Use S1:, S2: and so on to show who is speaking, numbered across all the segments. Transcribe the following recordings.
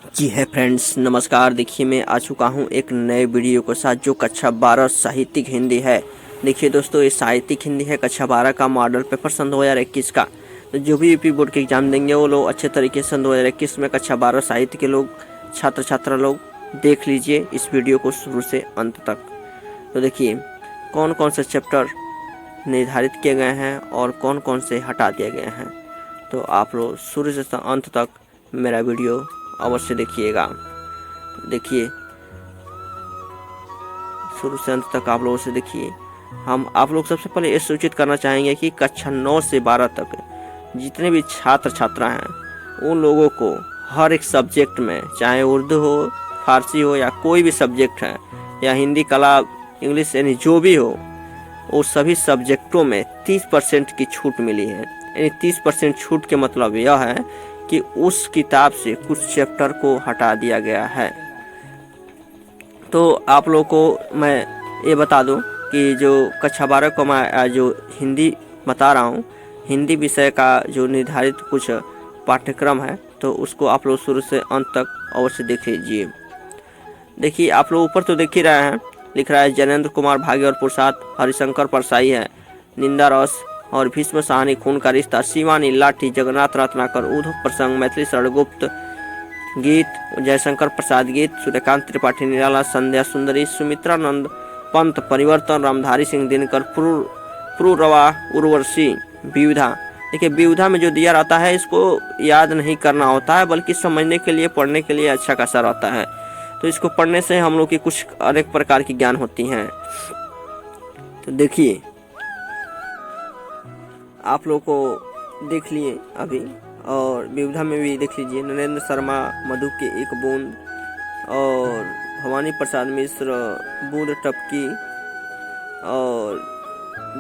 S1: जी है फ्रेंड्स, नमस्कार। देखिए मैं आ चुका हूँ एक नए वीडियो के साथ जो कक्षा 12 साहित्यिक हिंदी है। देखिए दोस्तों, ये साहित्यिक हिंदी है कक्षा 12 का मॉडल पेपर सन 2021 का। तो जो भी यूपी बोर्ड के एग्जाम देंगे वो लोग अच्छे तरीके से सन 2021 में कक्षा 12 साहित्य के लोग छात्र छात्रा लोग देख लीजिए इस वीडियो को शुरू से अंत तक। तो देखिए कौन कौन से चैप्टर निर्धारित किए गए हैं और कौन कौन से हटा दिए गए हैं। तो आप लोग शुरू से अंत तक मेरा वीडियो अवश्य देखिएगा। देखिए शुरू से अंत तक आप लोगों से देखिए। हम आप लोग सबसे पहले ये सूचित करना चाहेंगे कि कक्षा 9 से 12 तक जितने भी छात्र छात्रा हैं उन लोगों को हर एक सब्जेक्ट में, चाहे उर्दू हो, फारसी हो या कोई भी सब्जेक्ट है या हिंदी, कला, इंग्लिश, यानी जो भी हो, वो सभी सब्जेक्टों में 30% की छूट मिली है। यानी 30% छूट के मतलब यह है कि उस किताब से कुछ चैप्टर को हटा दिया गया है। तो आप लोगों को मैं ये बता दूं कि जो कक्षा 12 को मैं जो हिंदी बता रहा हूं, हिंदी विषय का जो निर्धारित कुछ पाठ्यक्रम है, तो उसको आप लोग शुरू से अंत तक अवश्य देख लीजिए। देखिए आप लोग ऊपर तो देख ही रहे हैं, लिख रहा है जनेंद्र कुमार भाग्य और प्रसाद, हरिशंकर परसाई है, निंदा रस और भीष्म साहनी, खून का रिश्ता, शिवानी, लाठी, जगन्नाथ रत्नाकर, उद्धव प्रसंग, मैथिली शरणगुप्त गीत, जयशंकर प्रसाद गीत, सूर्यकांत त्रिपाठी निराला, संध्या सुंदरी, सुमित्रानंद पंत परिवर्तन, रामधारी सिंह दिनकर, पुरुरवा उर्वशी, विविधा। देखिए विविधा में जो दिया रहता है इसको याद नहीं करना होता है, बल्कि समझने के लिए, पढ़ने के लिए अच्छा खासा रहता है। तो इसको पढ़ने से हम लोग की कुछ अनेक प्रकार की ज्ञान होती हैं। तो देखिए आप लोग को देख लिए अभी, और विविधा में भी देख लीजिए। नरेंद्र शर्मा, मधु के एक बूंद, और भवानी प्रसाद मिश्र, बूंद टपकी, और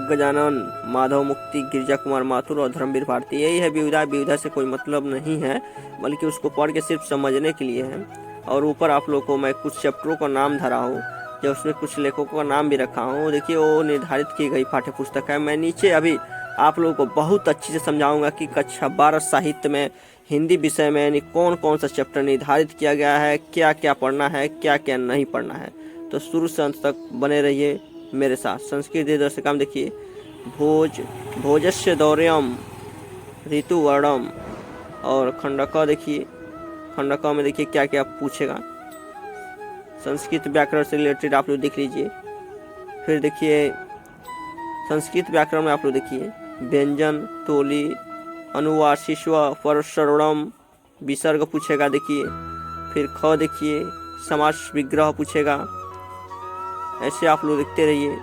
S1: गजानन, माधव मुक्ति, गिरिजा कुमार माथुर और धर्मवीर भारती। यही है विविधा। विविधा से कोई मतलब नहीं है, बल्कि उसको पढ़ के सिर्फ समझने के लिए है। और ऊपर आप लोग को मैं कुछ चैप्टरों का नाम धरा हूँ, जो उसमें कुछ लेखकों का नाम भी रखा हूँ। देखिए वो निर्धारित की गई पाठ्य पुस्तक है। मैं नीचे अभी आप लोगों को बहुत अच्छे से समझाऊंगा कि कक्षा 12 साहित्य में हिंदी विषय में यानी कौन कौन सा चैप्टर निर्धारित किया गया है, क्या क्या पढ़ना है, क्या क्या नहीं पढ़ना है। तो शुरू से अंत तक बने रहिए मेरे साथ। संस्कृत दर्शकम देखिए, भोजस्य दौर्यम ऋतुवर्णम, और खंडक देखिए, खंडक में देखिए क्या क्या पूछेगा। संस्कृत व्याकरण से रिलेटेड आप लोग देख लीजिए। फिर देखिए संस्कृत व्याकरण में आप लोग देखिए व्यंजन, तोली, अनुवासिस्व, परसवर्णम, विसर्ग पूछेगा। देखिए फिर ख देखिए समास विग्रह पूछेगा। ऐसे आप लोग देखते रहिए।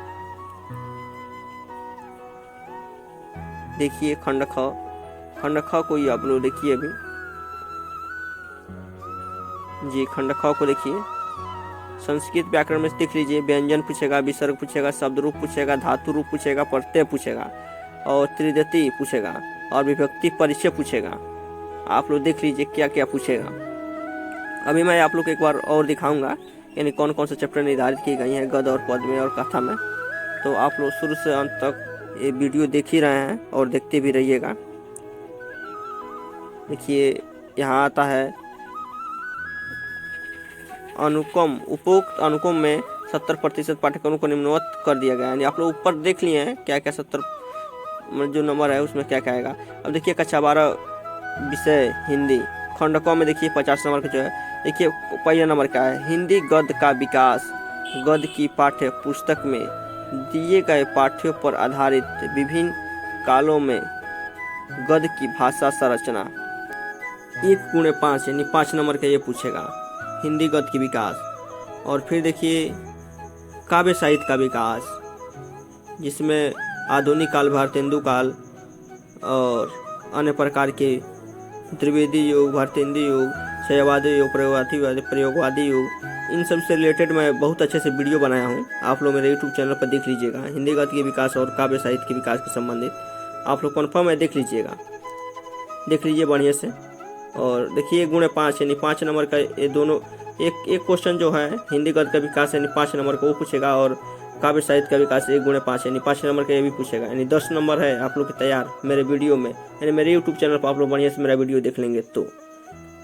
S1: देखिए खंड ख को ही आप लोग देखिए अभी जी। खंड ख को देखिए संस्कृत व्याकरण में देख लीजिए, व्यंजन पूछेगा, विसर्ग पूछेगा, शब्द रूप पूछेगा, धातु रूप पूछेगा, प्रत्यय पूछेगा, और त्रिदति पूछेगा, और विभक्ति परिचय पूछेगा। आप लोग देख लीजिए क्या क्या पूछेगा। अभी मैं आप लोग को एक बार और दिखाऊंगा यानी कौन कौन से चैप्टर निर्धारित की गई हैं गद और पद में और कथा में। तो आप लोग शुरू से अंत तक ये वीडियो देख ही रहे हैं और देखते भी रहिएगा। देखिए यहाँ आता है अनुक्रम। उपरोक्त अनुक्रम में 70% पाठ्यक्रमों को निम्नवत कर दिया गया है। यानी आप लोग ऊपर देख लिए हैं क्या क्या 70 जो नंबर है उसमें क्या क्या आएगा। अब देखिए कक्षा 12 विषय हिंदी, खंड क में देखिए 50 नंबर का जो है। देखिए पहला नंबर क्या है, हिंदी गद्य का विकास। गद्य की पाठ्य पुस्तक में दिए गए पाठ्यों पर आधारित विभिन्न कालों में गद्य की भाषा संरचना। 1x5 यानी 5 नंबर का ये पूछेगा, हिंदी गद्य की विकास। और फिर देखिए काव्य साहित्य का विकास, जिसमें आधुनिक काल, भारतेंदु काल और अन्य प्रकार के त्रिवेदी युग, भारतेंदु युग, शैवादी युग, प्रयोगवादी युग, इन सब से रिलेटेड मैं बहुत अच्छे से वीडियो बनाया हूँ। आप लोग मेरे यूट्यूब चैनल पर देख लीजिएगा। हिंदी गद्य के विकास और काव्य साहित्य के विकास के संबंधित आप लोग कन्फर्म है देख लीजिएगा, देख लीजिए बढ़िया से। और देखिए 1x5 यानी 5 नंबर का ये दोनों एक क्वेश्चन जो है हिंदी गद्य का विकास यानी 5 नंबर का वो पूछेगा, और काव्य साहित्य का विकास 1x5 यानी 5 नंबर का ये भी पूछेगा। यानी 10 नंबर है आप लोग के तैयार मेरे वीडियो में, यानी मेरे यूट्यूब चैनल पर आप लोग बढ़िया से मेरा वीडियो देख लेंगे। तो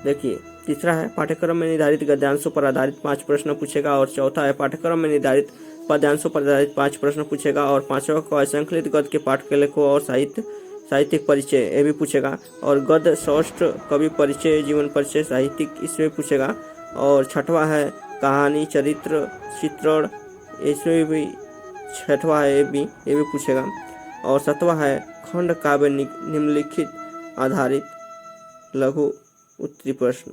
S1: देखिए तीसरा है पाठ्यक्रम में निर्धारित गद्यांशों पर आधारित 5 प्रश्न पूछेगा। और चौथा है पाठ्यक्रम में निर्धारित पद्यांशों पर आधारित 5 प्रश्न पूछेगा। और पांचवा को संकलित गद्य के पाठ के लेखों और साहित्यिक परिचय ये भी पूछेगा। और गद्य सौष्ठ कवि परिचय जीवन परिचय साहित्यिक इसमें पूछेगा। और छठवां है कहानी चरित्र चित्रण इसमें भी छठवां है ये भी पूछेगा। और सातवां है खंड काव्य निम्नलिखित आधारित लघु उत्तरी प्रश्न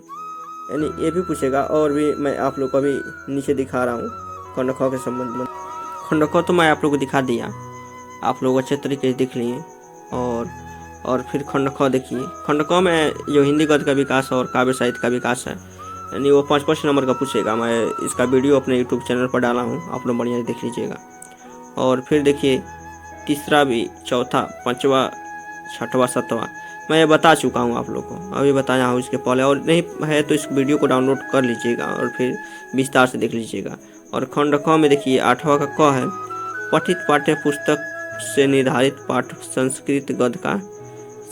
S1: यानी ये भी पूछेगा। और भी मैं आप लोग को अभी नीचे दिखा रहा हूँ खंड ख के संबंध में। खंड ख तो मैं आप लोग को दिखा दिया, आप लोग अच्छे तरीके से देख लिए। और फिर खंड ख देखिए। खंड ख में जो हिंदी गद्य का विकास और काव्य साहित्य का विकास है यानी वो 5 नंबर का पूछेगा। मैं इसका वीडियो अपने यूट्यूब चैनल पर डाला हूँ, आप लोग बढ़िया देख लीजिएगा। और फिर देखिए तीसरा भी चौथा पांचवा छठवां सातवां मैं ये बता चुका हूँ आप लोग को, अभी बताया हूँ इसके पहले। और नहीं है तो इस वीडियो को डाउनलोड कर लीजिएगा और फिर विस्तार से देख लीजिएगा। और खंड ख में देखिए 8वां का क है पठित पाठ्य पुस्तक से निर्धारित पाठ संस्कृत गद्य का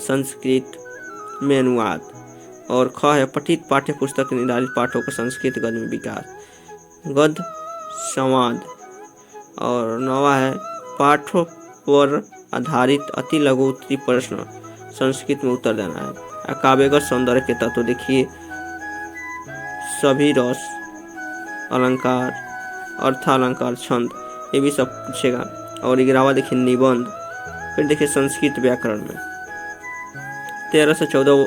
S1: संस्कृत में अनुवाद। और ख है पठित पाठ्य पुस्तक निर्धारित पाठों का संस्कृत गद्य में विकास गद्य संवाद। और 9वां है पाठों पर आधारित अति लघु उत्तरी प्रश्न संस्कृत में उत्तर देना है। काव्यगत सौंदर्य के तत्व देखिए सभी रस अलंकार अर्थालंकार छंद ये भी सब पूछेगा। और 11वां देखिए निबंध। फिर देखिए संस्कृत व्याकरण में 13 से 14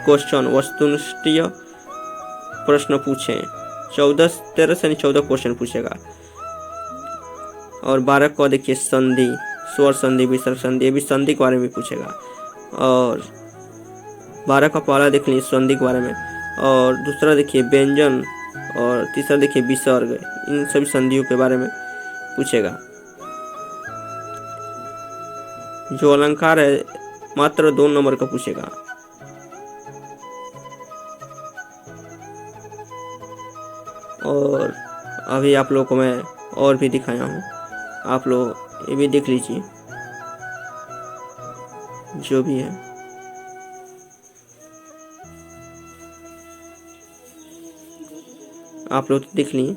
S1: क्वेश्चन वस्तुनिष्ठ प्रश्न पूछे। 13 से 14 क्वेश्चन पूछेगा। और 12 को देखिए संधि स्वर संधि विसर्ग संधि ये भी संधि के बारे में पूछेगा। और 12 का पहला देख लीजिए संधि के बारे में। और दूसरा देखिए व्यंजन। और तीसरा देखिए विसर्ग, इन सभी संधियों के बारे में पूछेगा। जो अलंकार है मात्र 2 नंबर का पूछेगा। और अभी आप लोगों को मैं और भी दिखाया हूँ, आप लोग ये भी देख लीजिए जो भी है। आप लोग देख लिए।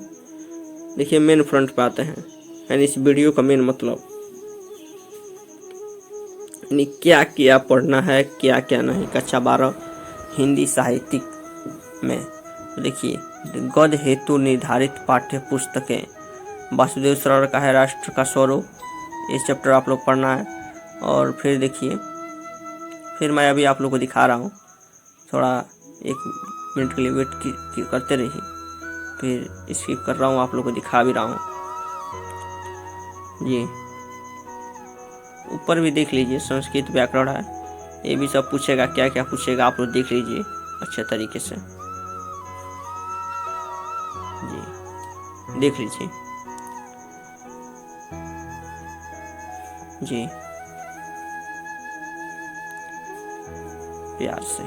S1: देखिए मेन फ्रंट पे आते हैं यानी इस वीडियो का मेन मतलब यानी क्या क्या पढ़ना है क्या क्या नहीं कक्षा 12 हिंदी साहित्यिक में। देखिए गद्य हेतु निर्धारित पाठ्य पुस्तकें वासुदेव सरल का है राष्ट्र का स्वरूप, इस चैप्टर आप लोग पढ़ना है। और फिर देखिए फिर मैं अभी आप लोग को दिखा रहा हूँ, थोड़ा 1 मिनट के लिए वेट करते रहिए। फिर स्किप कर रहा हूँ, आप लोग को दिखा भी रहा हूँ जी। ऊपर भी देख लीजिए संस्कृत व्याकरण है, ये भी सब पूछेगा। क्या क्या पूछेगा आप लोग देख लीजिए अच्छे तरीके से जी, देख लीजिए जी प्यार से।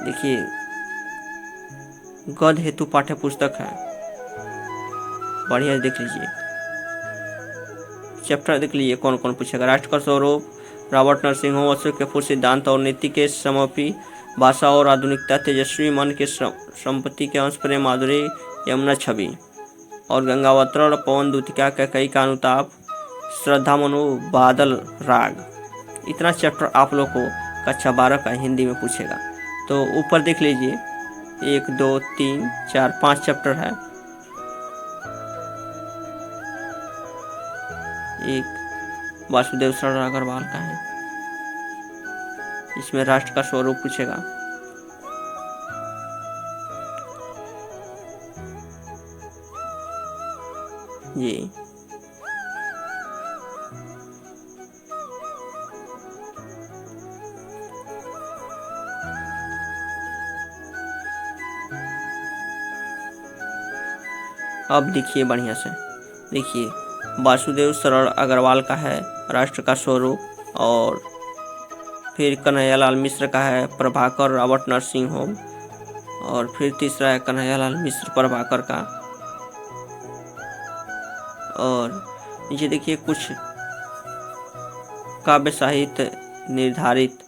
S1: देखिए गद्य हेतु पाठ्य पुस्तक है, बढ़िया देख लीजिए। चैप्टर देख लीजिए कौन कौन पूछेगा। राष्ट्र का स्वरूप, रॉबर्ट नरसिंह होम, अशोक के फूल सिद्धांत और नीति के समपी, भाषा और आधुनिकता, तेजस्वी मन के संपत्ति के अंश, प्रेम माधुरी, यमुना छवि, और गंगावतरण, पवन दूतिका, कैकई का अनुताप, श्रद्धा मनु, बादल राग। इतना चैप्टर आप लोग को कक्षा 12 का हिंदी में पूछेगा। तो ऊपर देख लीजिए 1 2 3 4 5 चैप्टर है। एक वासुदेव सरल अग्रवाल का है, इसमें राष्ट्र का स्वरूप पूछेगा। ये अब देखिए बढ़िया से देखिए वासुदेव सरल अग्रवाल का है राष्ट्र का स्वरूप। और फिर कन्हैयालाल मिश्र का है प्रभाकर रॉबर्ट नरसिंह होम। और फिर तीसरा है कन्हैयालाल मिश्र प्रभाकर का। और नीचे देखिए कुछ काव्य साहित्य निर्धारित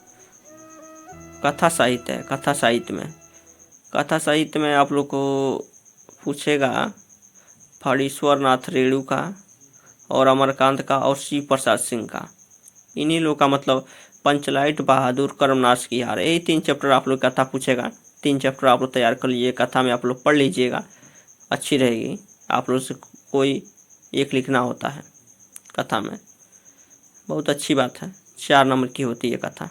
S1: कथा साहित्य है। कथा साहित्य में आप लोग को पूछेगा फणीश्वर नाथ रेणु का और अमरकांत का और शिव प्रसाद सिंह का। इन्हीं लोग का मतलब पंचलाइट बहादुर कर्मनाश की हार, यही 3 चैप्टर आप लोग कथा पूछेगा। 3 चैप्टर आप लोग तैयार कर लीजिए, कथा में आप लोग पढ़ लीजिएगा, अच्छी रहेगी। आप लोग से कोई एक लिखना होता है कथा में, बहुत अच्छी बात है। 4 नंबर की होती है कथा।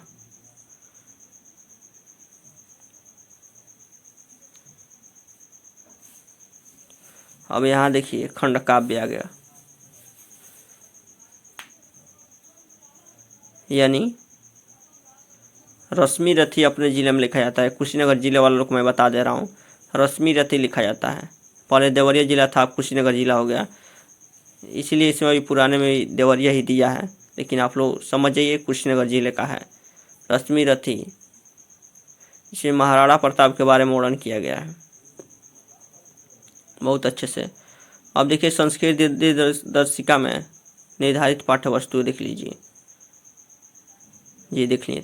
S1: अब यहाँ देखिए खंड काव्य आ गया, यानी रश्मि रथी अपने जिले में लिखा जाता है। कुशीनगर जिले वाले लोग को मैं बता दे रहा हूँ, रश्मि रथी लिखा जाता है। पहले देवरिया जिला था, अब कुशीनगर जिला हो गया, इसलिए इसमें भी पुराने में देवरिया ही दिया है, लेकिन आप लोग समझ जाइए कुशीनगर जिले का है। रश्मि रथी, इसमें महाराणा प्रताप के बारे में वर्णन किया गया है बहुत अच्छे से। अब देखिए संस्कृत दर्शिका में निर्धारित पाठ्य वस्तु देख लीजिए, ये देख लीजिए